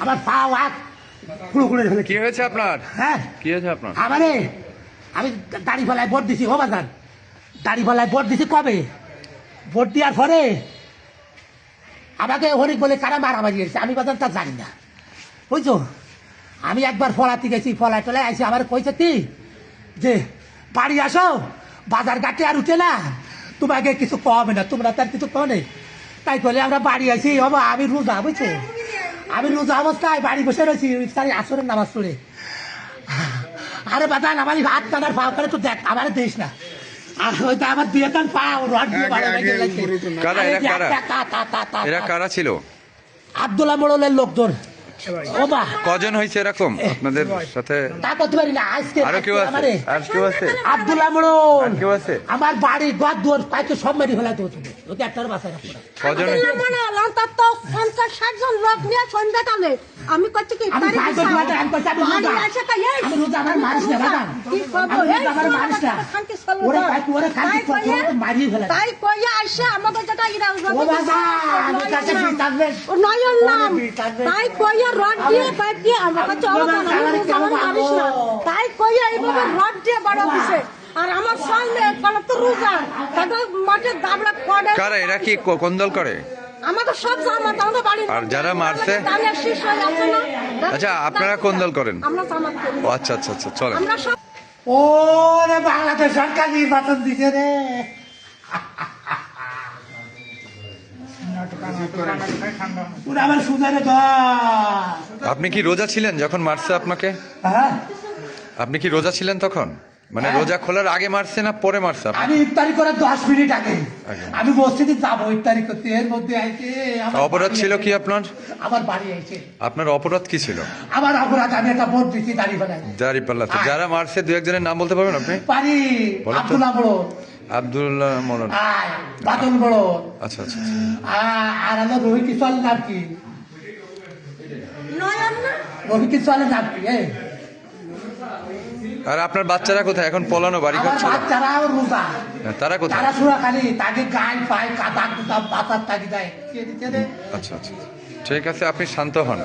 আমার পা হাত পুরো করে ফেলে। কি হয়েছে আপনার? হ্যাঁ কি হয়েছে আপনার? আমারে আমি দাড়ি ফেলায় ভোট দিছি, ও বাজার দাড়ি ফেলায় ভোট দিছি। কবে ভোট দেওয়ার পরে আমাকে হরিক বলে কারা মারামারি গেছে, আমি বাজার তা জানি না, বুঝছো। আমি একবার ফলাতে গেছি, ফলায় টলায় আইসি, আমার কইছে কি যে বাড়ি আসো, বাজার ঘাটে আর উঠে না, তোমাকে কিছু কমে না, তোমরা তার কিছু কমে। তাই বলে আমরা বাড়ি আসি, বাবা আমি রোজা, বুঝছো, আমি রোজা অবস্থায় বাড়ি বসে রয়েছি, আসরের নামাজ পড়ে। আরে বাদান আমার হাত কাটার পাও করে তো দেখ, আমার দিস না। আর ওইটা আমার দিয়ে কান পাও রড দিয়ে বাড়ি এরা কারা ছিল? আব্দুল্লাহ মোড়লের লোকজন। ও বা কজন হয়েছে এরকম আপনাদের সাথে? তা করতে পারি না আজকে। আরো কেউ আছে? আর কেউ আছে? আব্দুল্লাহ মোড়ল, কেউ আছে? আমার বাড়ি ঘর দুয়ার পাইতে সব মেরে ফেলাতে হচ্ছে, ওকে একটার বাসায় রাখবো না। কজন? অন্তত 50-60 জন লোক নিয়ে সন্ধ্যাকালে আমি করছি কি আমি ভাই তো দুয়াটা আমি কইছি আমি রোজা আমার মারিস না বাবা, আমি আমার মারিস না, ওরে ভাই ওরে খালি তো মারিয়ে ফেলা। তাই কইয়া আইসা আমাদের যেটা ইরা ও বাবা আমি কাছে বিতাবে ও নয়ন নাম তাই কইয়া রড দিয়ে বাইক দিয়ে আমার কাছে আমার মারিস না, তাই কইয়া এইভাবে রড দিয়ে বড় দিছে। আর আমার সামনে কল তো রোজা তাদের মাঠে দাবড়া কোডে। কারা এরা? কি কোন দল করে? আমাদের সব জামাত, আমাদের বাড়ি। আর যারা মারছে? তাদের শেষ হয়ে যাচ্ছে না। আচ্ছা আপনারা কোন দল করেন? আমরা জামাত করি। ও আচ্ছা আচ্ছা আচ্ছা, চলেন। আমরা সব ওরে বাংলাদেশ সরকার নির্বাচন দিছে রে। ওরে আমার সুদারে ধর। আপনি কি রোজা ছিলেন যখন মারছে আপনাকে? হ্যাঁ আপনি কি রোজা ছিলেন তখন? মানে রোজা খোলার আগে মারছে না পরে মারছে? আমি ইফতারি করার 10 মিনিট আগে আমি মসজিদে যাবো ইফতারি করতে, এর মধ্যে আইছে অপরাধ ছিল কি আপনার? আমার বাড়ি আইছে। আপনার অপরাধ কি ছিল? আমার অপরাধ আমি একটা ভোট দিচ্ছি দাঁড়িয়ে ফেলায়। দাঁড়িপাল্লাতে যারা মারছে দু একজনের নাম বলতে পারবেন আপনি? পারি। বলো তো। আব্দুল্লাহ বড়, আব্দুল্লাহ মোড়ল, বাদল বড়, আচ্ছা আচ্ছা, আর আমার রোহিত চল নাম কি, নয়ন না রোহিত চলের নাম কি? আর আপনার বাচ্চারা কোথায় এখন? পলানো বাড়ি আমার করছে? বাচ্চারাও রোজা, তারা কোথায়? তারা সুরা খালি তাকে গায়ে পায় কাদা কুদা বাতার তাকে দেয়। আচ্ছা আচ্ছা, ঠিক আছে, আপনি শান্ত হন।